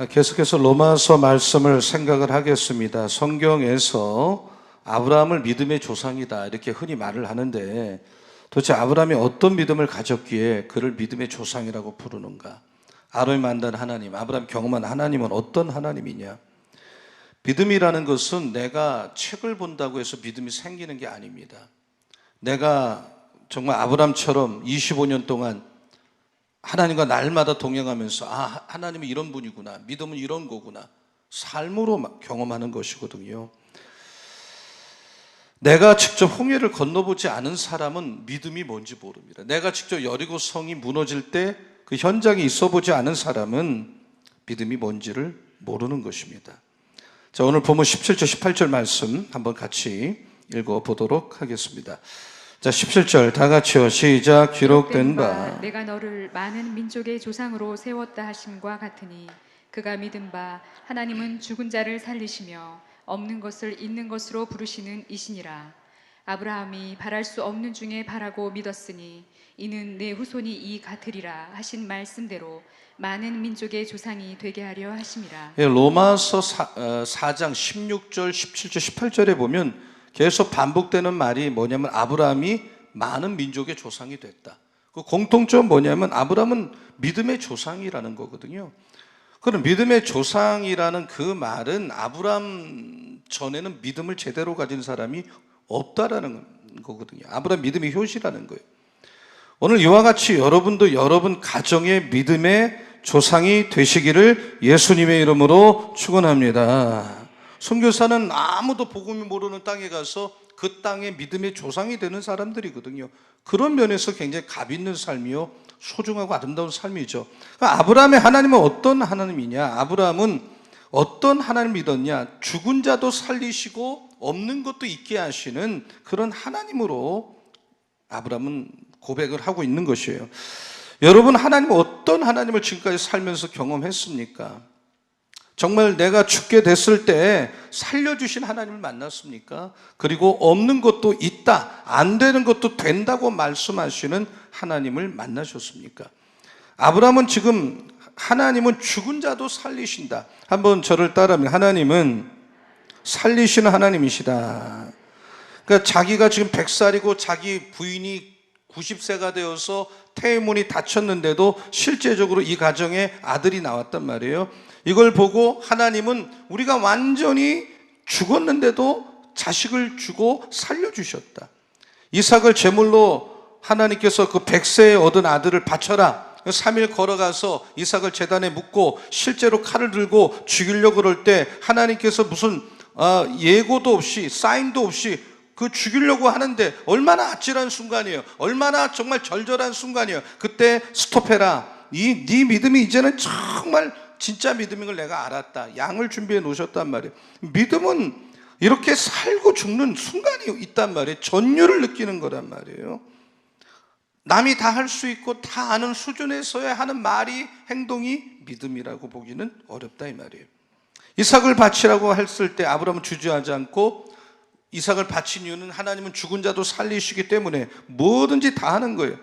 계속해서 로마서 말씀을 생각을 하겠습니다. 성경에서 아브라함을 믿음의 조상이다 이렇게 흔히 말을 하는데 도대체 아브라함이 어떤 믿음을 가졌기에 그를 믿음의 조상이라고 부르는가? 아브라함이 만난 하나님, 아브라함이 경험한 하나님은 어떤 하나님이냐? 믿음이라는 것은 내가 책을 본다고 해서 믿음이 생기는 게 아닙니다. 내가 정말 아브라함처럼 25년 동안 하나님과 날마다 동행하면서 하나님은 이런 분이구나, 믿음은 이런 거구나, 삶으로 경험하는 것이거든요. 내가 직접 홍해를 건너보지 않은 사람은 믿음이 뭔지 모릅니다. 내가 직접 여리고 성이 무너질 때 그 현장에 있어 보지 않은 사람은 믿음이 뭔지를 모르는 것입니다. 자, 오늘 보면 17절 18절 말씀 한번 같이 읽어보도록 하겠습니다. 자, 17절 다 같이요. 시작. 기록된 바 내가 너를 많은 민족의 조상으로 세웠다 하심과 같으니 그가 믿은 바 하나님은 죽은 자를 살리시며 없는 것을 있는 것으로 부르시는 이시니라. 아브라함이 바랄 수 없는 중에 바라고 믿었으니 이는 내 후손이 이 같으리라 하신 말씀대로 많은 민족의 조상이 되게 하려 하심이라. 로마서 4장 16절 17절 18절에 보면 계속 반복되는 말이 뭐냐면 아브라함이 많은 민족의 조상이 됐다. 그 공통점 뭐냐면 아브라함은 믿음의 조상이라는 거거든요. 그럼 믿음의 조상이라는 그 말은 아브라함 전에는 믿음을 제대로 가진 사람이 없다라는 거거든요. 아브라함 믿음이 효시라는 거예요. 오늘 이와 같이 여러분도 여러분 가정의 믿음의 조상이 되시기를 예수님의 이름으로 축원합니다. 선교사는 아무도 복음이 모르는 땅에 가서 그 땅의 믿음의 조상이 되는 사람들이거든요. 그런 면에서 굉장히 값 있는 삶이요, 소중하고 아름다운 삶이죠. 아브라함의 하나님은 어떤 하나님이냐? 아브라함은 어떤 하나님을 믿었냐? 죽은 자도 살리시고 없는 것도 있게 하시는 그런 하나님으로 아브라함은 고백을 하고 있는 것이에요. 여러분, 하나님은 어떤 하나님을 지금까지 살면서 경험했습니까? 정말 내가 죽게 됐을 때 살려주신 하나님을 만났습니까? 그리고 없는 것도 있다, 안 되는 것도 된다고 말씀하시는 하나님을 만나셨습니까? 아브라함은 지금 하나님은 죽은 자도 살리신다. 한번 저를 따라하면 하나님은 살리시는 하나님이시다. 그러니까 자기가 지금 100살이고 자기 부인이 90세가 되어서 태문이 닫혔는데도 실제적으로 이 가정에 아들이 나왔단 말이에요. 이걸 보고 하나님은 우리가 완전히 죽었는데도 자식을 주고 살려주셨다. 이삭을 제물로 하나님께서 그 100세에 얻은 아들을 바쳐라. 3일 걸어가서 이삭을 제단에 묻고 실제로 칼을 들고 죽이려고 그럴 때 하나님께서 무슨 예고도 없이 사인도 없이 그 죽이려고 하는데 얼마나 아찔한 순간이에요. 얼마나 정말 절절한 순간이에요. 그때 스톱해라. 네 믿음이 이제는 정말 진짜 믿음인 걸 내가 알았다. 양을 준비해 놓으셨단 말이에요. 믿음은 이렇게 살고 죽는 순간이 있단 말이에요. 전율을 느끼는 거란 말이에요. 남이 다 할 수 있고 다 아는 수준에서야 하는 말이, 행동이 믿음이라고 보기는 어렵다 이 말이에요. 이삭을 바치라고 했을 때 아브라함은 주저하지 않고 이삭을 바친 이유는 하나님은 죽은 자도 살리시기 때문에 뭐든지 다 하는 거예요.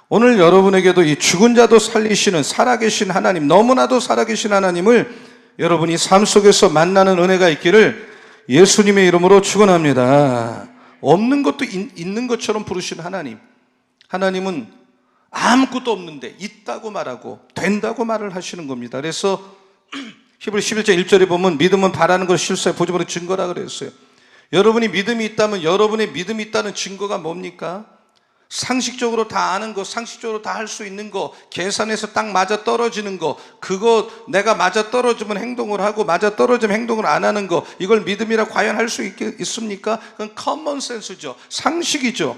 오늘 여러분에게도 이 죽은 자도 살리시는 살아계신 하나님, 너무나도 살아계신 하나님을 여러분이 삶 속에서 만나는 은혜가 있기를 예수님의 이름으로 축원합니다. 없는 것도 있는 것처럼 부르신 하나님, 하나님은 아무것도 없는데 있다고 말하고 된다고 말을 하시는 겁니다. 그래서 히브리 11장 1절에 보면 믿음은 바라는 걸 실수해 보지 못한 증거라 그랬어요. 여러분이 믿음이 있다면 여러분의 믿음이 있다는 증거가 뭡니까? 상식적으로 다 아는 거, 상식적으로 다 할 수 있는 거, 계산해서 딱 맞아 떨어지는 거, 그거 내가 맞아 떨어지면 행동을 하고 맞아 떨어지면 행동을 안 하는 거, 이걸 믿음이라 과연 할 수 있습니까? 그건 커먼 센스죠. 상식이죠.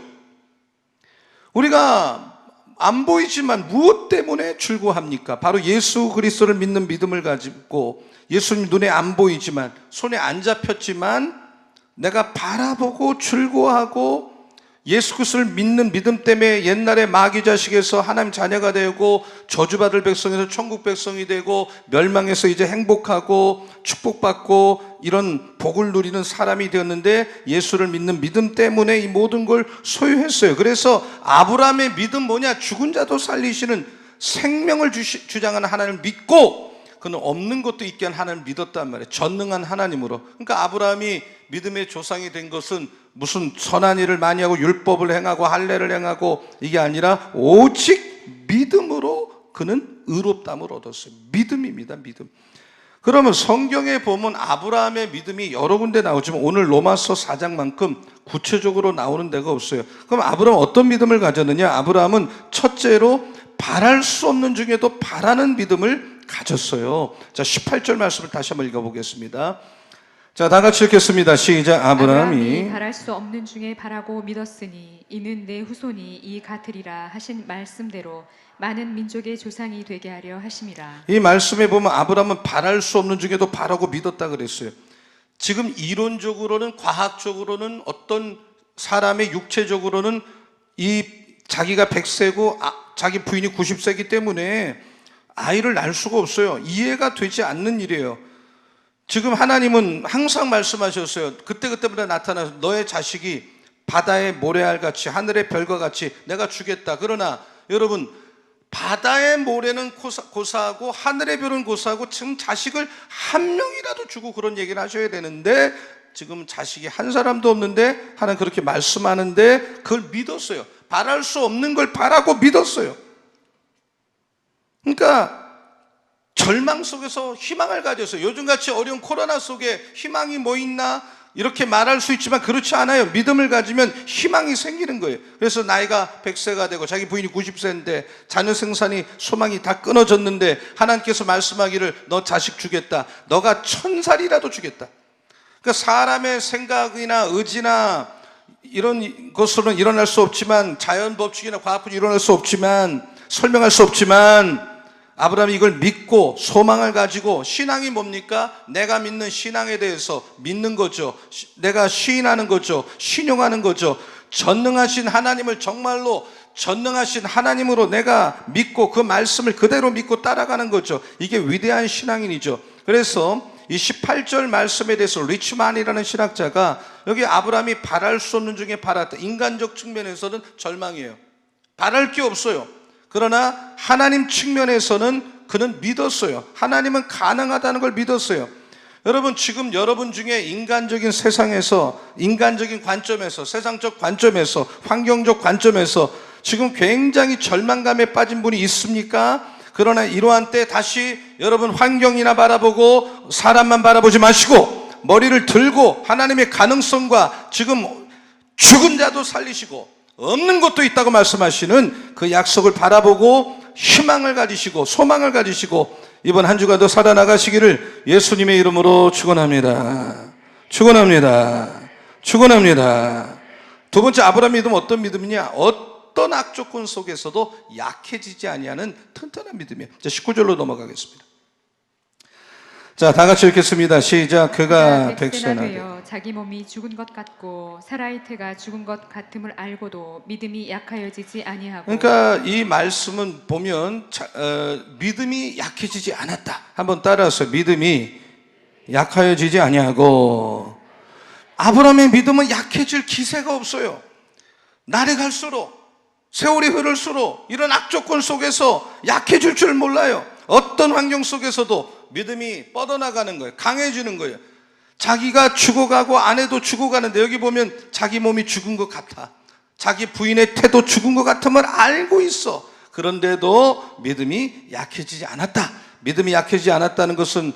우리가 안 보이지만 무엇 때문에 출구합니까? 바로 예수 그리스도를 믿는 믿음을 가지고 예수님 눈에 안 보이지만 손에 안 잡혔지만 내가 바라보고 출구하고 예수 그리스도를 믿는 믿음 때문에 옛날에 마귀 자식에서 하나님 자녀가 되고 저주받을 백성에서 천국 백성이 되고 멸망해서 이제 행복하고 축복받고 이런 복을 누리는 사람이 되었는데 예수를 믿는 믿음 때문에 이 모든 걸 소유했어요. 그래서 아브라함의 믿음 뭐냐? 죽은 자도 살리시는 생명을 주장하는 하나님을 믿고 그는 없는 것도 있게 한 하나님을 믿었단 말이에요. 전능한 하나님으로. 그러니까 아브라함이 믿음의 조상이 된 것은 무슨 선한 일을 많이 하고 율법을 행하고 할례를 행하고 이게 아니라 오직 믿음으로 그는 의롭다함을 얻었어요. 믿음입니다. 믿음. 그러면 성경에 보면 아브라함의 믿음이 여러 군데 나오지만 오늘 로마서 4장만큼 구체적으로 나오는 데가 없어요. 그럼 아브라함은 어떤 믿음을 가졌느냐? 아브라함은 첫째로 바랄 수 없는 중에도 바라는 믿음을 가졌어요. 자, 18절 말씀을 다시 한번 읽어보겠습니다. 자, 다 같이 읽겠습니다. 시작. 아브라함이 바랄 수 없는 중에 바라고 믿었으니 이는 내 후손이 이 같으리라 하신 말씀대로 많은 민족의 조상이 되게 하려 하심이라. 이 말씀에 보면 아브라함은 바랄 수 없는 중에도 바라고 믿었다 그랬어요. 지금 이론적으로는 과학적으로는 어떤 사람의 육체적으로는 이 자기가 100세고 자기 부인이 90세이기 때문에 아이를 낳을 수가 없어요. 이해가 되지 않는 일이에요. 지금 하나님은 항상 말씀하셨어요. 그때그때마다 나타나서 너의 자식이 바다의 모래알 같이 하늘의 별과 같이 내가 주겠다. 그러나 여러분, 바다의 모래는 고사하고 하늘의 별은 고사하고 지금 자식을 한 명이라도 주고 그런 얘기를 하셔야 되는데 지금 자식이 한 사람도 없는데 하나님 그렇게 말씀하는데 그걸 믿었어요. 바랄 수 없는 걸 바라고 믿었어요. 그러니까 절망 속에서 희망을 가졌어요. 요즘같이 어려운 코로나 속에 희망이 뭐 있나 이렇게 말할 수 있지만 그렇지 않아요. 믿음을 가지면 희망이 생기는 거예요. 그래서 나이가 100세가 되고 자기 부인이 90세인데 자녀 생산이 소망이 다 끊어졌는데 하나님께서 말씀하기를 너 자식 주겠다. 너가 1000살이라도 주겠다. 그러니까 사람의 생각이나 의지나 이런 것으로는 일어날 수 없지만 자연 법칙이나 과학으로 일어날 수 없지만 설명할 수 없지만 아브라함이 이걸 믿고 소망을 가지고 신앙이 뭡니까? 내가 믿는 신앙에 대해서 믿는 거죠. 내가 시인하는 거죠. 신용하는 거죠. 전능하신 하나님을 정말로 전능하신 하나님으로 내가 믿고 그 말씀을 그대로 믿고 따라가는 거죠. 이게 위대한 신앙인이죠. 그래서 이 18절 말씀에 대해서 리츠만이라는 신학자가 여기 아브라함이 바랄 수 없는 중에 바랐다. 인간적 측면에서는 절망이에요. 바랄 게 없어요. 그러나 하나님 측면에서는 그는 믿었어요. 하나님은 가능하다는 걸 믿었어요. 여러분, 지금 여러분 중에 인간적인 세상에서, 인간적인 관점에서, 세상적 관점에서, 환경적 관점에서 지금 굉장히 절망감에 빠진 분이 있습니까? 그러나 이러한 때 다시 여러분 환경이나 바라보고 사람만 바라보지 마시고 머리를 들고 하나님의 가능성과 지금 죽은 자도 살리시고 없는 것도 있다고 말씀하시는 그 약속을 바라보고 희망을 가지시고 소망을 가지시고 이번 한 주간도 살아나가시기를 예수님의 이름으로 축원합니다. 축원합니다. 축원합니다. 두 번째, 아브라함 믿음 어떤 믿음이냐? 어떤 악조건 속에서도 약해지지 아니하는 튼튼한 믿음이에요. 자, 19절로 넘어가겠습니다. 자, 다 같이 읽겠습니다. 시작. 그가 100세나 되어 자기 몸이 죽은 것 같고 사라의 태가 죽은 것 같음을 알고도 믿음이 약하여지지 아니하고. 그러니까 이 말씀은 보면 믿음이 약해지지 않았다. 한번 따라서 믿음이 약하여지지 아니하고. 아브라함의 믿음은 약해질 기세가 없어요. 날이 갈수록 세월이 흐를수록 이런 악조건 속에서 약해질 줄 몰라요. 어떤 환경 속에서도 믿음이 뻗어나가는 거예요. 강해지는 거예요. 자기가 죽어가고 아내도 죽어가는데 여기 보면 자기 몸이 죽은 것 같아. 자기 부인의 태도 죽은 것 같음을 알고 있어. 그런데도 믿음이 약해지지 않았다. 믿음이 약해지지 않았다는 것은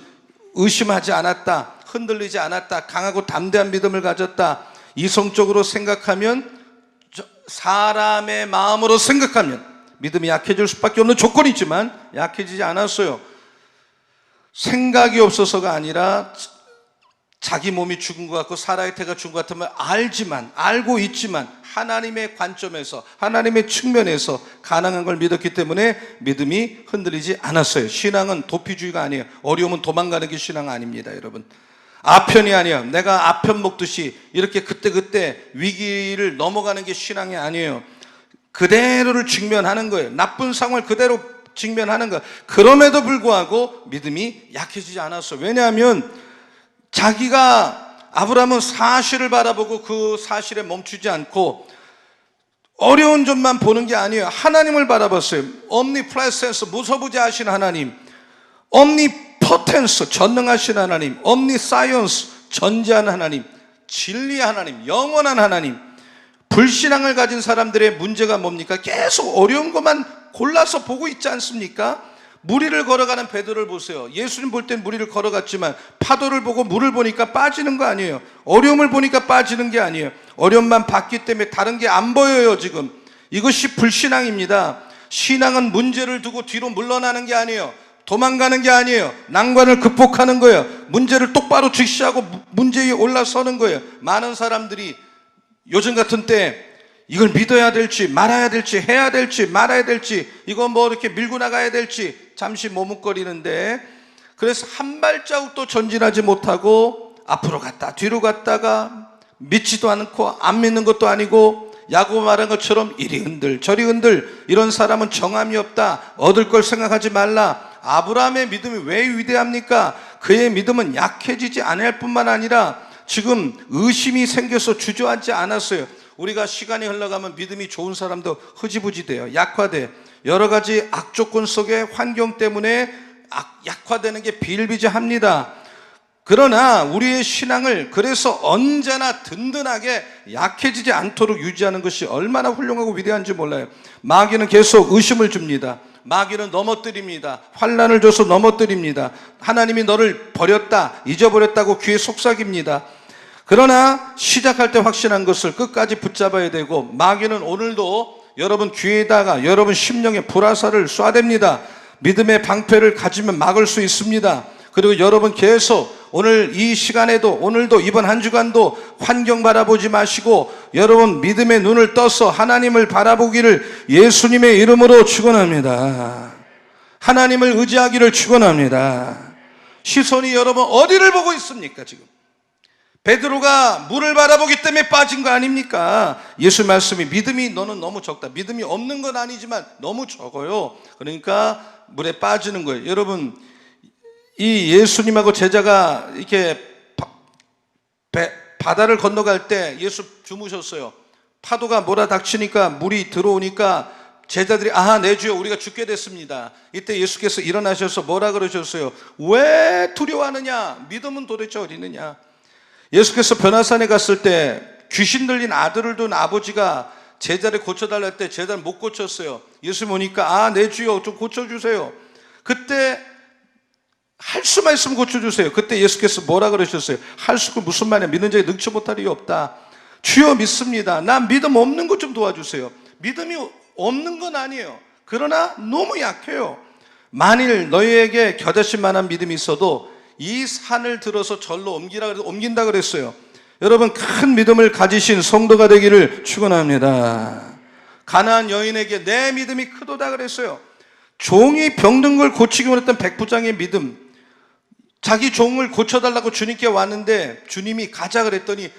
의심하지 않았다. 흔들리지 않았다. 강하고 담대한 믿음을 가졌다. 이성적으로 생각하면, 사람의 마음으로 생각하면 믿음이 약해질 수밖에 없는 조건이지만 약해지지 않았어요. 생각이 없어서가 아니라 자기 몸이 죽은 것 같고 사라의 태가 죽은 것 같으면 알고 있지만 하나님의 관점에서, 하나님의 측면에서 가능한 걸 믿었기 때문에 믿음이 흔들리지 않았어요. 신앙은 도피주의가 아니에요. 어려우면 도망가는 게 신앙 아닙니다, 여러분. 아편이 아니에요. 내가 아편 먹듯이 이렇게 그때그때 위기를 넘어가는 게 신앙이 아니에요. 그대로를 직면하는 거예요. 나쁜 상황을 그대로 직면하는 거. 그럼에도 불구하고 믿음이 약해지지 않았어. 왜냐하면 자기가, 아브라함은 사실을 바라보고 그 사실에 멈추지 않고 어려운 점만 보는 게 아니에요. 하나님을 바라봤어요. omnipresence, 무서부지하신 하나님, omnipotent, 옴니포텐스, 전능하신 하나님, 옴니사이언스, 전지한 하나님, 진리의 하나님, 영원한 하나님. 불신앙을 가진 사람들의 문제가 뭡니까? 계속 어려운 것만 골라서 보고 있지 않습니까? 무리를 걸어가는 베드로를 보세요. 예수님 볼 땐 무리를 걸어갔지만 파도를 보고 물을 보니까 빠지는 거 아니에요. 어려움을 보니까 빠지는 게 아니에요. 어려움만 봤기 때문에 다른 게 안 보여요. 지금 이것이 불신앙입니다. 신앙은 문제를 두고 뒤로 물러나는 게 아니에요. 도망가는 게 아니에요. 난관을 극복하는 거예요. 문제를 똑바로 직시하고 문제 위에 올라서는 거예요. 많은 사람들이 요즘 같은 때 이걸 믿어야 될지 말아야 될지 해야 될지 말아야 될지 이거 뭐 이렇게 밀고 나가야 될지 잠시 머뭇거리는데, 그래서 한 발자국도 전진하지 못하고 앞으로 갔다 뒤로 갔다가 믿지도 않고 안 믿는 것도 아니고 야고보 말한 것처럼 이리 흔들 저리 흔들, 이런 사람은 정함이 없다. 얻을 걸 생각하지 말라. 아브라함의 믿음이 왜 위대합니까? 그의 믿음은 약해지지 않을 뿐만 아니라 지금 의심이 생겨서 주저앉지 않았어요. 우리가 시간이 흘러가면 믿음이 좋은 사람도 흐지부지 돼요. 약화돼요. 여러 가지 악조건 속의 환경 때문에 약화되는 게 비일비재합니다. 그러나 우리의 신앙을 그래서 언제나 든든하게 약해지지 않도록 유지하는 것이 얼마나 훌륭하고 위대한지 몰라요. 마귀는 계속 의심을 줍니다. 마귀는 넘어뜨립니다. 환난을 줘서 넘어뜨립니다. 하나님이 너를 버렸다, 잊어버렸다고 귀에 속삭입니다. 그러나 시작할 때 확신한 것을 끝까지 붙잡아야 되고, 마귀는 오늘도 여러분 귀에다가 여러분 심령에 불화살을 쏴댑니다. 믿음의 방패를 가지면 막을 수 있습니다. 그리고 여러분 계속 오늘 이 시간에도, 오늘도, 이번 한 주간도 환경 바라보지 마시고 여러분 믿음의 눈을 떠서 하나님을 바라보기를 예수님의 이름으로 축원합니다. 하나님을 의지하기를 축원합니다. 시선이 여러분 어디를 보고 있습니까? 지금 베드로가 물을 바라보기 때문에 빠진 거 아닙니까? 예수 말씀이 믿음이 너는 너무 적다. 믿음이 없는 건 아니지만 너무 적어요. 그러니까 물에 빠지는 거예요. 여러분, 이 예수님하고 제자가 이렇게 바다를 건너갈 때 예수 주무셨어요. 파도가 몰아닥치니까 물이 들어오니까 제자들이 내 주여 우리가 죽게 됐습니다. 이때 예수께서 일어나셔서 뭐라 그러셨어요? 왜 두려워하느냐? 믿음은 도대체 어디 있느냐? 예수께서 변화산에 갔을 때 귀신 들린 아들을 둔 아버지가 제자를 고쳐달라 할 때 제자를 못 고쳤어요. 예수님 오니까 내 주여 좀 고쳐주세요. 그때 할 수만 있으면 고쳐주세요. 그때 예수께서 뭐라 그러셨어요? 할 수가 무슨 말이야? 믿는 자에 능치 못할 일이 없다. 주여 믿습니다. 난 믿음 없는 것 좀 도와주세요. 믿음이 없는 건 아니에요. 그러나 너무 약해요. 만일 너희에게 겨자씨 만한 믿음이 있어도 이 산을 들어서 절로 옮기라 그래서 옮긴다 그랬어요. 여러분 큰 믿음을 가지신 성도가 되기를 축원합니다. 가나안 여인에게 내 믿음이 크도다 그랬어요. 종이 병든 걸 고치기 원했던 백부장의 믿음, 자기 종을 고쳐달라고 주님께 왔는데 주님이 가자 그랬더니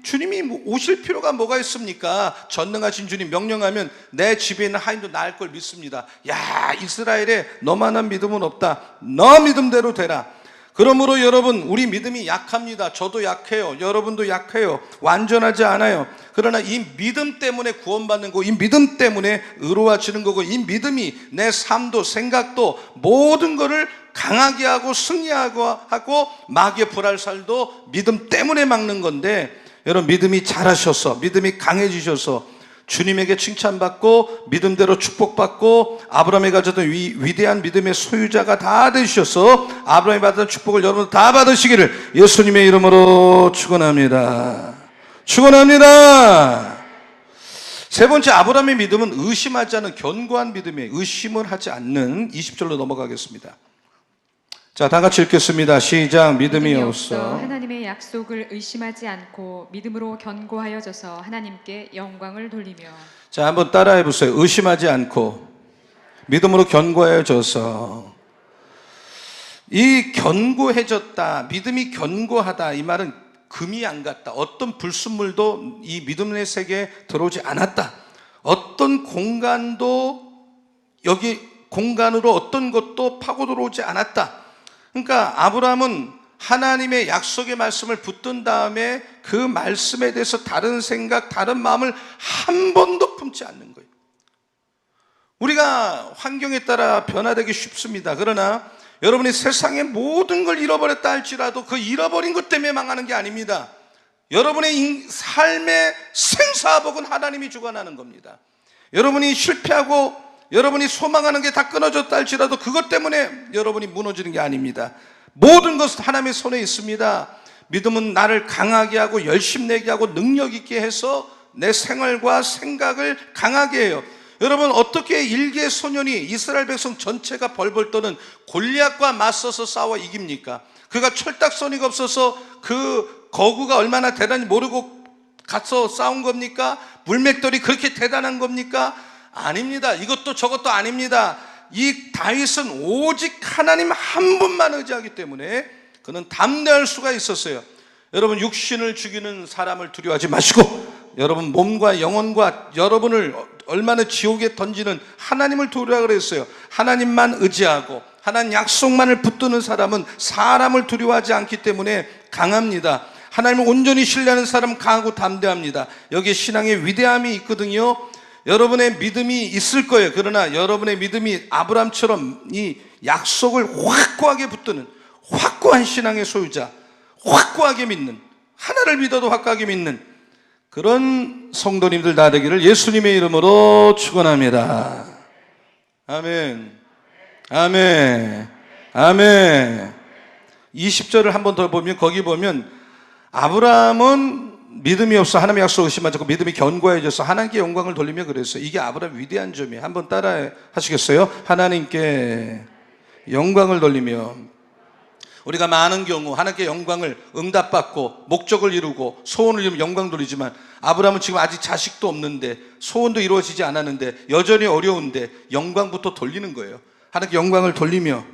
주님이 오실 필요가 뭐가 있습니까? 전능하신 주님 명령하면 내 집에 있는 하인도 나을 걸 믿습니다. 야, 이스라엘에 너만한 믿음은 없다. 너 믿음대로 되라. 그러므로 여러분 우리 믿음이 약합니다. 저도 약해요. 여러분도 약해요. 완전하지 않아요. 그러나 이 믿음 때문에 구원받는 거고, 이 믿음 때문에 의로워지는 거고, 이 믿음이 내 삶도 생각도 모든 것을 강하게 하고 승리하고 마귀의 불알살도 믿음 때문에 막는 건데, 여러분 믿음이 자라셔서 믿음이 강해지셔서 주님에게 칭찬받고 믿음대로 축복받고 아브라함이 가졌던 위대한 믿음의 소유자가 다 되셔서 아브라함이 받은 축복을 여러분 다 받으시기를 예수님의 이름으로 축원합니다. 축원합니다. 세 번째, 아브라함의 믿음은 의심하지 않는 견고한 믿음이에요. 의심을 하지 않는. 20절로 넘어가겠습니다. 자, 다 같이 읽겠습니다. 시작. 믿음이 없어 하나님의 약속을 의심하지 않고 믿음으로 견고하여져서 하나님께 영광을 돌리며. 자, 한번 따라해 보세요. 의심하지 않고 믿음으로 견고해져서. 이 견고해졌다, 믿음이 견고하다, 이 말은 금이 안 갔다. 어떤 불순물도 이 믿음의 세계에 들어오지 않았다. 어떤 공간도 여기 공간으로 어떤 것도 파고 들어오지 않았다. 그러니까 아브라함은 하나님의 약속의 말씀을 붙든 다음에 그 말씀에 대해서 다른 생각, 다른 마음을 한 번도 품지 않는 거예요. 우리가 환경에 따라 변화되기 쉽습니다. 그러나 여러분이 세상의 모든 걸 잃어버렸다 할지라도 그 잃어버린 것 때문에 망하는 게 아닙니다. 여러분의 삶의 생사복은 하나님이 주관하는 겁니다. 여러분이 실패하고 여러분이 소망하는 게 다 끊어졌다 할지라도 그것 때문에 여러분이 무너지는 게 아닙니다. 모든 것은 하나님의 손에 있습니다. 믿음은 나를 강하게 하고 열심내게 하고 능력 있게 해서 내 생활과 생각을 강하게 해요. 여러분, 어떻게 일개 소년이 이스라엘 백성 전체가 벌벌 떠는 골리앗과 맞서서 싸워 이깁니까? 그가 철딱서니가 없어서 그 거구가 얼마나 대단히 모르고 가서 싸운 겁니까? 물맷돌이 그렇게 대단한 겁니까? 아닙니다. 이것도 저것도 아닙니다. 이 다윗은 오직 하나님 한 분만 의지하기 때문에 그는 담대할 수가 있었어요. 여러분, 육신을 죽이는 사람을 두려워하지 마시고 여러분 몸과 영혼과 여러분을 얼마나 지옥에 던지는 하나님을 두려워하라 그랬어요. 하나님만 의지하고 하나님 약속만을 붙드는 사람은 사람을 두려워하지 않기 때문에 강합니다. 하나님을 온전히 신뢰하는 사람은 강하고 담대합니다. 여기에 신앙의 위대함이 있거든요. 여러분의 믿음이 있을 거예요. 그러나 여러분의 믿음이 아브라함처럼 이 약속을 확고하게 붙드는 확고한 신앙의 소유자, 확고하게 믿는, 하나를 믿어도 확고하게 믿는 그런 성도님들 다 되기를 예수님의 이름으로 축원합니다. 아멘. 아멘. 아멘. 20절을 한 번 더 보면 거기 보면 아브라함은 믿음이 없어 하나님의 약속을 의심하고 믿음이 견고해져서 하나님께 영광을 돌리며 그랬어요. 이게 아브라함의 위대한 점이에요. 한번 따라 하시겠어요? 하나님께 영광을 돌리며. 우리가 많은 경우 하나님께 영광을 응답받고 목적을 이루고 소원을 이루면 영광 돌리지만 아브라함은 지금 아직 자식도 없는데 소원도 이루어지지 않았는데 여전히 어려운데 영광부터 돌리는 거예요. 하나님께 영광을 돌리며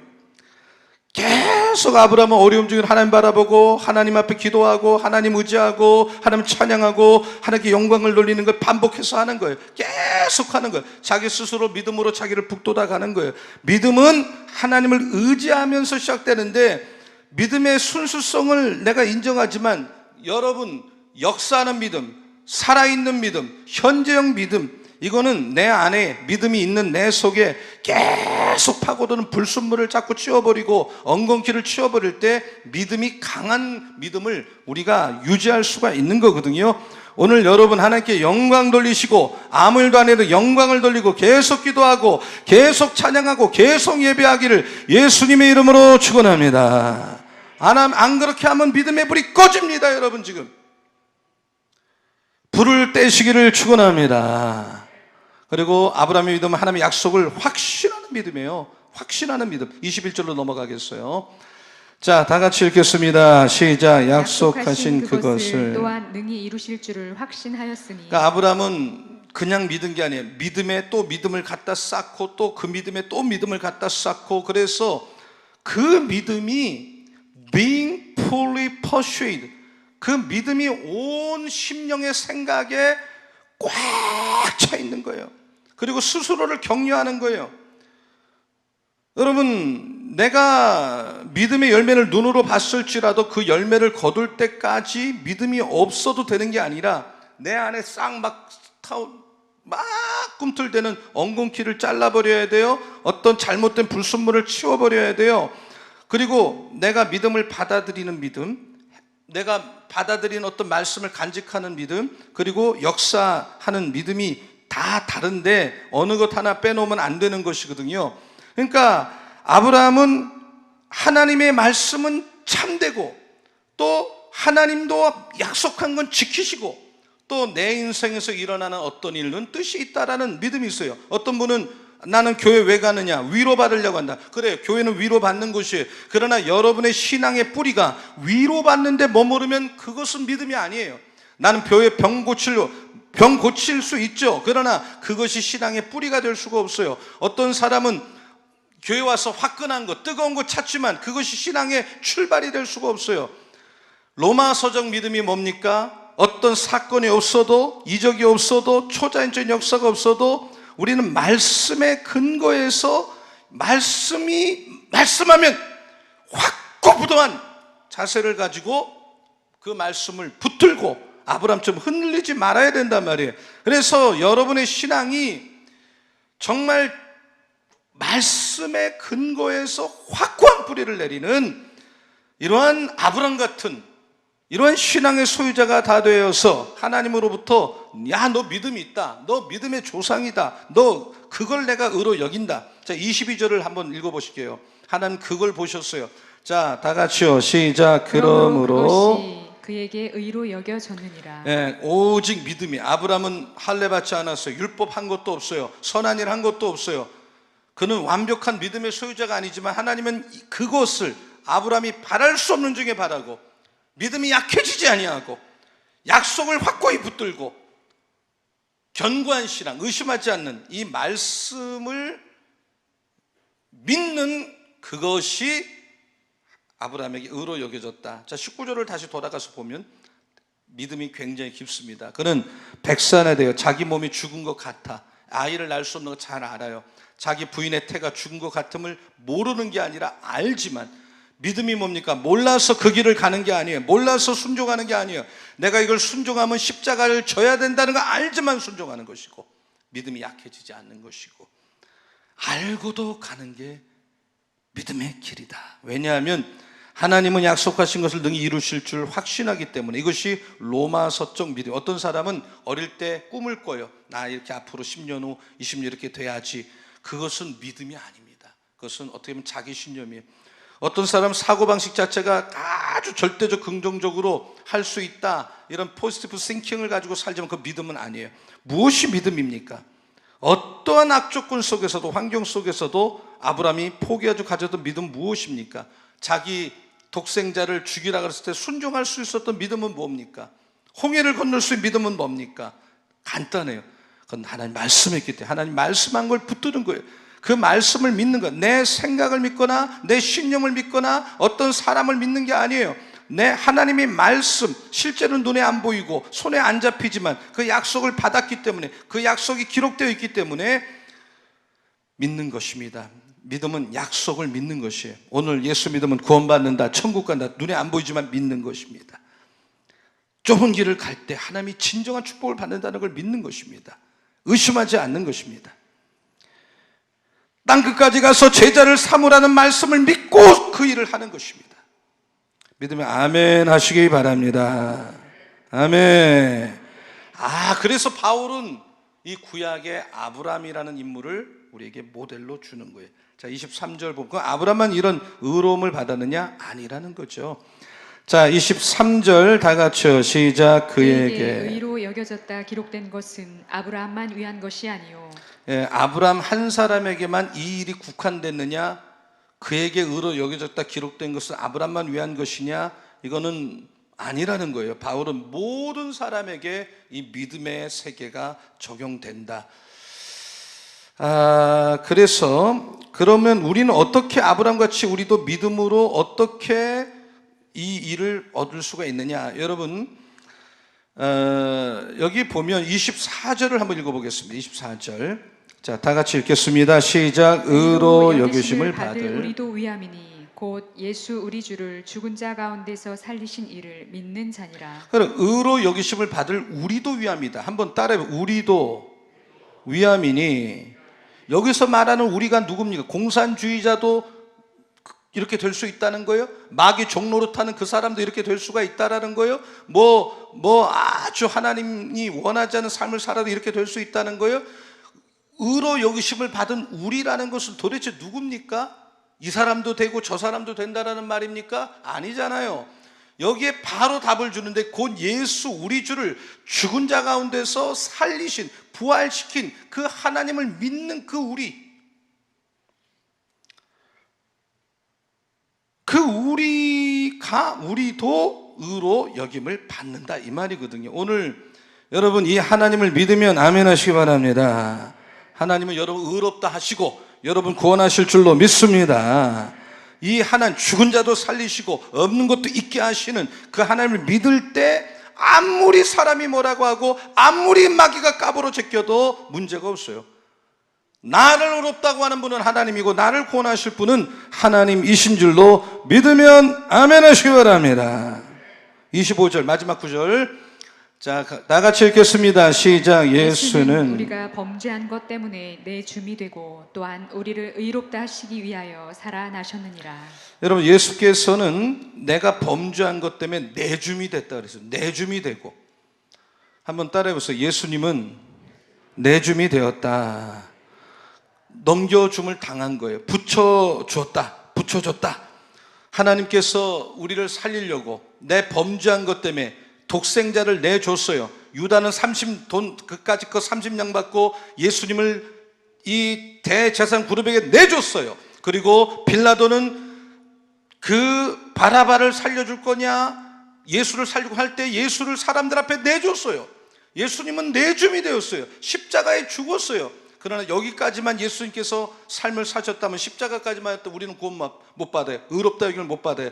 계속 아브라함은 어려움 중에 하나님 바라보고 하나님 앞에 기도하고 하나님 의지하고 하나님 찬양하고 하나님께 영광을 돌리는 걸 반복해서 하는 거예요. 계속 하는 거예요. 자기 스스로 믿음으로 자기를 북돋아 가는 거예요. 믿음은 하나님을 의지하면서 시작되는데 믿음의 순수성을 내가 인정하지만 여러분, 역사하는 믿음, 살아있는 믿음, 현재형 믿음, 이거는 내 안에 믿음이 있는 내 속에 계속 파고드는 불순물을 자꾸 치워버리고 엉겅퀴를 치워버릴 때 믿음이 강한 믿음을 우리가 유지할 수가 있는 거거든요. 오늘 여러분 하나님께 영광 돌리시고 아무 일도 안 해도 영광을 돌리고 계속 기도하고 계속 찬양하고 계속 예배하기를 예수님의 이름으로 축원합니다. 안 그렇게 하면 믿음의 불이 꺼집니다. 여러분, 지금 불을 떼시기를 축원합니다. 그리고 아브라함의 믿음은 하나님의 약속을 확신하는 믿음이에요. 확신하는 믿음. 21절로 넘어가겠어요. 자, 다 같이 읽겠습니다. 시작. 약속하신 그것을 또한 능히 이루실 줄을 확신하였으니. 그러니까 아브라함은 그냥 믿은 게 아니에요. 믿음에 또 믿음을 갖다 쌓고 또 그 믿음에 또 믿음을 갖다 쌓고, 그래서 그 믿음이 being fully persuaded, 그 믿음이 온 심령의 생각에 꽉 차 있는 거예요. 그리고 스스로를 격려하는 거예요. 여러분, 내가 믿음의 열매를 눈으로 봤을지라도 그 열매를 거둘 때까지 믿음이 없어도 되는 게 아니라 내 안에 막 꿈틀대는 엉겅퀴를 잘라버려야 돼요. 어떤 잘못된 불순물을 치워버려야 돼요. 그리고 내가 믿음을 받아들이는 믿음, 내가 받아들인 어떤 말씀을 간직하는 믿음, 그리고 역사하는 믿음이 다 다른데 어느 것 하나 빼놓으면 안 되는 것이거든요. 그러니까 아브라함은 하나님의 말씀은 참되고 또 하나님도 약속한 건 지키시고 또 내 인생에서 일어나는 어떤 일은 뜻이 있다라는 믿음이 있어요. 어떤 분은 나는 교회 왜 가느냐? 위로받으려고 한다. 그래, 교회는 위로받는 곳이에요. 그러나 여러분의 신앙의 뿌리가 위로받는데 머무르면 그것은 믿음이 아니에요. 나는 병 고칠 수 있죠. 그러나 그것이 신앙의 뿌리가 될 수가 없어요. 어떤 사람은 교회 와서 화끈한 것, 뜨거운 것 찾지만 그것이 신앙의 출발이 될 수가 없어요. 로마서적 믿음이 뭡니까? 어떤 사건이 없어도, 이적이 없어도, 초자연적인 역사가 없어도 우리는 말씀의 근거에서 말씀하면 확고부동한 자세를 가지고 그 말씀을 붙들고 아브라함처럼 흔들리지 말아야 된단 말이에요. 그래서 여러분의 신앙이 정말 말씀의 근거에서 확고한 뿌리를 내리는 이러한 아브람 같은 이러한 신앙의 소유자가 다 되어서 하나님으로부터 야, 너 믿음이 있다, 너 믿음의 조상이다, 너 그걸 내가 의로 여긴다. 자, 22절을 한번 읽어보실게요. 하나님 그걸 보셨어요. 자, 다 같이요, 시작. 그러므로 그것이 그에게 의로 여겨졌느니라. 예, 오직 믿음이. 아브람은 할례 받지 않았어요. 율법 한 것도 없어요. 선한 일 한 것도 없어요. 그는 완벽한 믿음의 소유자가 아니지만 하나님은 그것을 아브람이 바랄 수 없는 중에 바라고 믿음이 약해지지 아니하고 약속을 확고히 붙들고 견고한 신앙, 의심하지 않는 이 말씀을 믿는 그것이 아브라함에게 의로 여겨졌다. 자, 19절을 다시 돌아가서 보면 믿음이 굉장히 깊습니다. 그는 백산에 대해 자기 몸이 죽은 것 같아 아이를 낳을 수 없는 거 잘 알아요. 자기 부인의 태가 죽은 것 같음을 모르는 게 아니라 알지만, 믿음이 뭡니까? 몰라서 그 길을 가는 게 아니에요. 몰라서 순종하는 게 아니에요. 내가 이걸 순종하면 십자가를 져야 된다는 거 알지만 순종하는 것이고, 믿음이 약해지지 않는 것이고, 알고도 가는 게 믿음의 길이다. 왜냐하면 하나님은 약속하신 것을 능히 이루실 줄 확신하기 때문에. 이것이 로마서적 믿음. 어떤 사람은 어릴 때 꿈을 꿔요. 나 이렇게 앞으로 10년 후 20년 이렇게 돼야지. 그것은 믿음이 아닙니다. 그것은 어떻게 보면 자기 신념이에요. 어떤 사람 사고방식 자체가 아주 절대적 긍정적으로 할 수 있다, 이런 포지티브 싱킹을 가지고 살지만 그 믿음은 아니에요. 무엇이 믿음입니까? 어떠한 악조건 속에서도, 환경 속에서도 아브라함이 포기하지 가졌던 믿음 무엇입니까? 자기 독생자를 죽이라 그랬을 때 순종할 수 있었던 믿음은 뭡니까? 홍해를 건널 수 있는 믿음은 뭡니까? 간단해요. 그건 하나님 말씀했기 때문에 하나님 말씀한 걸 붙드는 거예요. 그 말씀을 믿는 것, 내 생각을 믿거나 내 신념을 믿거나 어떤 사람을 믿는 게 아니에요. 내 하나님의 말씀, 실제로 눈에 안 보이고 손에 안 잡히지만 그 약속을 받았기 때문에, 그 약속이 기록되어 있기 때문에 믿는 것입니다. 믿음은 약속을 믿는 것이에요. 오늘 예수 믿으면 구원받는다, 천국 간다, 눈에 안 보이지만 믿는 것입니다. 좁은 길을 갈 때 하나님이 진정한 축복을 받는다는 걸 믿는 것입니다. 의심하지 않는 것입니다. 땅끝까지 가서 제자를 삼으라는 말씀을 믿고 그 일을 하는 것입니다. 믿으면 아멘 하시기 바랍니다. 아멘. 그래서 바울은 이 구약의 아브라함이라는 인물을 우리에게 모델로 주는 거예요. 자, 23절 보면 아브라함만 이런 의로움을 받았느냐? 아니라는 거죠. 자, 23절 다 같이요, 시작. 그에게 의로 여겨졌다 기록된 것은 아브라함만 위한 것이 아니요. 아브라함 한 사람에게만 이 일이 국한됐느냐? 그에게 의로 여겨졌다 기록된 것은 아브라함만 위한 것이냐? 이거는 아니라는 거예요. 바울은 모든 사람에게 이 믿음의 세계가 적용된다. 그래서 그러면 우리는 어떻게 아브라함같이 우리도 믿음으로 어떻게 이 일을 얻을 수가 있느냐? 여러분, 여기 보면 24절을 한번 읽어보겠습니다. 24절. 자, 다 같이 읽겠습니다. 시작. 의로 여기심을 받을 우리도 위함이니 곧 예수 우리 주를 죽은 자 가운데서 살리신 이를 믿는 자니라. 그럼 의로 여기심을 받을 우리도 위함이다. 한번 따라해보세요. 우리도 위함이니, 여기서 말하는 우리가 누굽니까? 공산주의자도 이렇게 될 수 있다는 거예요? 마귀 종노릇하는 그 사람도 이렇게 될 수가 있다라는 거예요? 아주 하나님이 원하지 않은 삶을 살아도 이렇게 될 수 있다는 거예요? 의로 여기심을 받은 우리라는 것은 도대체 누굽니까? 이 사람도 되고 저 사람도 된다라는 말입니까? 아니잖아요. 여기에 바로 답을 주는데, 곧 예수 우리 주를 죽은 자 가운데서 살리신, 부활시킨 그 하나님을 믿는 그 우리도 의로 여김을 받는다, 이 말이거든요. 오늘 여러분 이 하나님을 믿으면 아멘 하시기 바랍니다. 하나님은 여러분 의롭다 하시고 여러분 구원하실 줄로 믿습니다. 이 하나님, 죽은 자도 살리시고 없는 것도 있게 하시는 그 하나님을 믿을 때 아무리 사람이 뭐라고 하고 아무리 마귀가 까불어 제껴도 문제가 없어요. 나를 의롭다고 하는 분은 하나님이고 나를 구원하실 분은 하나님이신 줄로 믿으면 아멘 하시기 바랍니다. 25절 마지막 구절. 자, 다 같이 읽겠습니다. 시작. 예수는 예수는 우리가 범죄한 것 때문에 내 줌이 되고 또한 우리를 의롭다 하시기 위하여 살아나셨느니라. 여러분, 예수께서는 내가 범죄한 것 때문에 내 줌이 됐다 그랬어요. 내 줌이 되고. 한번 따라해 보세요. 예수님은 내 줌이 되었다. 넘겨줌을 당한 거예요. 붙여줬다. 하나님께서 우리를 살리려고 내 범죄한 것 때문에 독생자를 내줬어요. 유다는 그까짓 거 30냥 받고 예수님을 이 대제사장 그룹에게 내줬어요. 그리고 빌라도는 그 바라바를 살려줄 거냐, 예수를 살리고 할 때 예수를 사람들 앞에 내줬어요. 예수님은 내줌이 되었어요. 십자가에 죽었어요. 그러나 여기까지만 예수님께서 삶을 사셨다면, 십자가까지만 했다면 우리는 구원 못 받아요. 의롭다 여김을 못 받아요.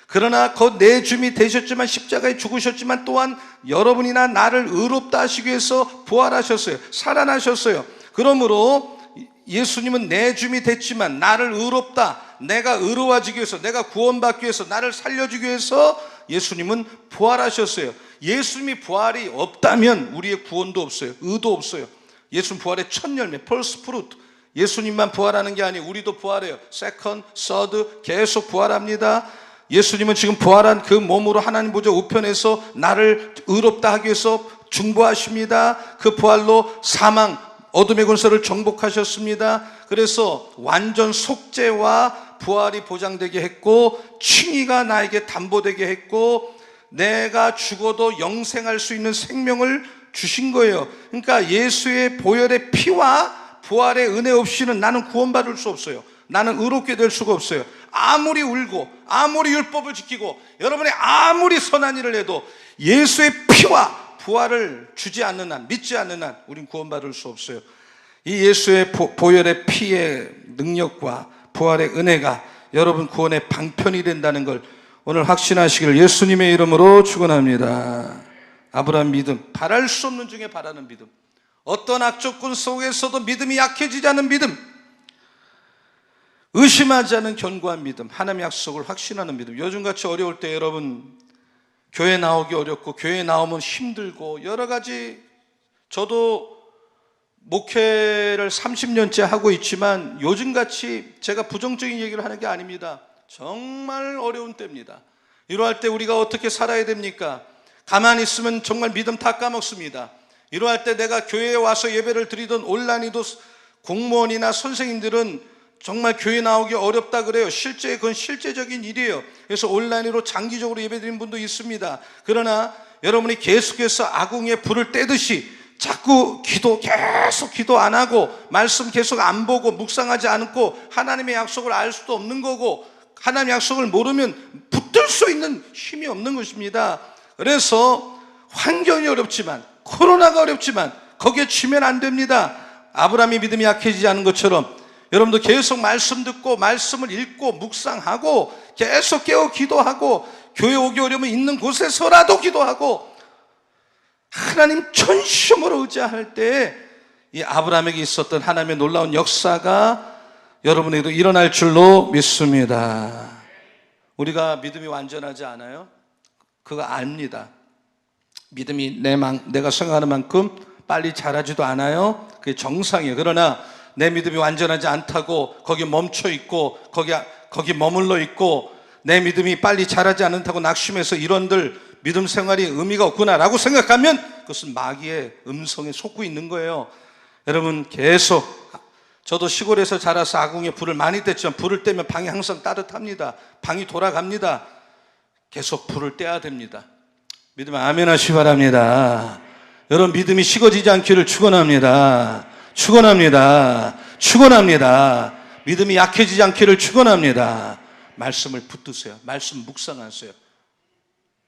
그러나 그 내줌이 되셨지만, 십자가에 죽으셨지만 또한 여러분이나 나를 의롭다 하시기 위해서 부활하셨어요. 살아나셨어요. 그러므로 예수님은 내줌이 됐지만 나를 의롭다, 내가 의로워지기 위해서, 내가 구원받기 위해서, 나를 살려주기 위해서 예수님은 부활하셨어요. 예수님이 부활이 없다면 우리의 구원도 없어요. 의도 없어요. 예수님 부활의 첫 열매, 퍼스트 프루트. 예수님만 부활하는 게 아니에요. 우리도 부활해요. 세컨드, 서드 계속 부활합니다. 예수님은 지금 부활한 그 몸으로 하나님 보좌 우편에서 나를 의롭다 하기 위해서 중보하십니다. 그 부활로 사망, 어둠의 권세를 정복하셨습니다. 그래서 완전 속죄와 부활이 보장되게 했고, 칭의가 나에게 담보되게 했고, 내가 죽어도 영생할 수 있는 생명을 주신 거예요. 그러니까 예수의 보혈의 피와 부활의 은혜 없이는 나는 구원받을 수 없어요. 나는 의롭게 될 수가 없어요. 아무리 울고 아무리 율법을 지키고 여러분이 아무리 선한 일을 해도 예수의 피와 부활을 주지 않는 한, 믿지 않는 한 우린 구원받을 수 없어요. 이 예수의 보혈의 피의 능력과 부활의 은혜가 여러분 구원의 방편이 된다는 걸 오늘 확신하시기를 예수님의 이름으로 축원합니다. 아브라함 믿음, 바랄 수 없는 중에 바라는 믿음, 어떤 악조건 속에서도 믿음이 약해지지 않은 믿음, 의심하지 않은 견고한 믿음, 하나님의 약속을 확신하는 믿음. 요즘같이 어려울 때 여러분 교회 나오기 어렵고 교회 나오면 힘들고 여러 가지, 저도 목회를 30년째 하고 있지만 요즘같이 제가 부정적인 얘기를 하는 게 아닙니다. 정말 어려운 때입니다. 이러할 때 우리가 어떻게 살아야 됩니까? 가만히 있으면 정말 믿음 다 까먹습니다. 이러할 때 내가 교회에 와서 예배를 드리던 온라인도 공무원이나 선생님들은 정말 교회 나오기 어렵다 그래요. 실제 그건 실제적인 일이에요. 그래서 온라인으로 장기적으로 예배드리는 분도 있습니다. 그러나 여러분이 계속해서 아궁이에 불을 떼듯이 자꾸 계속 기도 안 하고 말씀 계속 안 보고 묵상하지 않고 하나님의 약속을 알 수도 없는 거고, 하나님의 약속을 모르면 붙들 수 있는 힘이 없는 것입니다. 그래서 환경이 어렵지만, 코로나가 어렵지만 거기에 치면 안 됩니다. 아브라함이 믿음이 약해지지 않은 것처럼 여러분도 계속 말씀 듣고 말씀을 읽고 묵상하고 계속 깨어 기도하고, 교회 오기 어려우면 있는 곳에서라도 기도하고 하나님 전심으로 의지할 때 이 아브라함에게 있었던 하나님의 놀라운 역사가 여러분에게도 일어날 줄로 믿습니다. 우리가 믿음이 완전하지 않아요? 그거 압니다. 믿음이 내가 생각하는 만큼 빨리 자라지도 않아요. 그게 정상이에요. 그러나 내 믿음이 완전하지 않다고 거기 멈춰 있고 거기 머물러 있고 내 믿음이 빨리 자라지 않다고 낙심해서 이런들 믿음 생활이 의미가 없구나라고 생각하면 그것은 마귀의 음성에 속고 있는 거예요. 여러분 계속, 저도 시골에서 자라서 아궁이에 불을 많이 뗐지만 불을 떼면 방이 항상 따뜻합니다. 방이 돌아갑니다. 계속 불을 떼야 됩니다. 믿음 아멘 하시기 바랍니다. 여러분 믿음이 식어지지 않기를 축원합니다. 축원합니다. 믿음이 약해지지 않기를 축원합니다. 말씀을 붙드세요. 말씀 묵상하세요.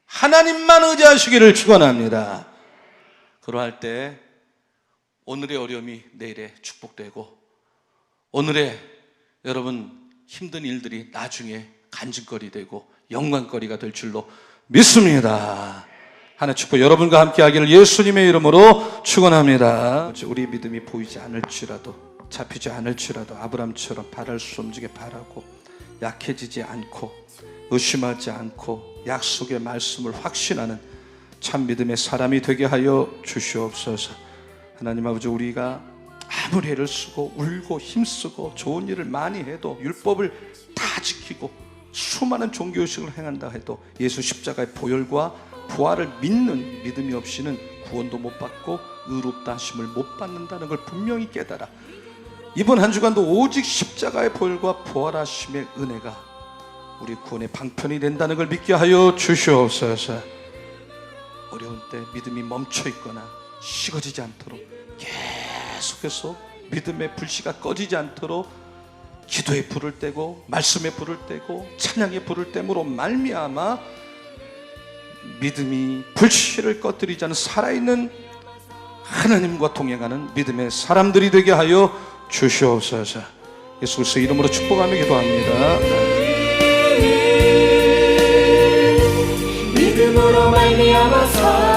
하나님만 의지하시기를 축원합니다. 그러할 때 오늘의 어려움이 내일의 축복되고, 오늘의 여러분 힘든 일들이 나중에 간증거리 되고 영광거리가 될 줄로 믿습니다. 하나님 축복 여러분과 함께 하기를 예수님의 이름으로 축원합니다. 우리 믿음이 보이지 않을지라도, 잡히지 않을지라도 아브라함처럼 바랄 수 없는 중에 바라고, 약해지지 않고 의심하지 않고 약속의 말씀을 확신하는 참 믿음의 사람이 되게 하여 주시옵소서. 하나님 아버지, 우리가 아무리 애를 쓰고 울고 힘쓰고 좋은 일을 많이 해도 율법을 다 지키고 수많은 종교의식을 행한다 해도 예수 십자가의 보혈과 부활을 믿는 믿음이 없이는 구원도 못 받고 의롭다 하심을 못 받는다는 걸 분명히 깨달아 이번 한 주간도 오직 십자가의 보혈과 부활하심의 은혜가 우리 구원의 방편이 된다는 걸 믿게 하여 주시옵소서. 어려운 때 믿음이 멈춰 있거나 식어지지 않도록 계속해서 믿음의 불씨가 꺼지지 않도록 기도의 불을 떼고 말씀의 불을 떼고 찬양의 불을 떼므로 말미암아 믿음이 불씨를 꺼뜨리지 않은 살아있는 하나님과 동행하는 믿음의 사람들이 되게 하여 주시옵소서. 예수 그리스도의 이름으로 축복하며 기도합니다. 믿음으로 말미암아서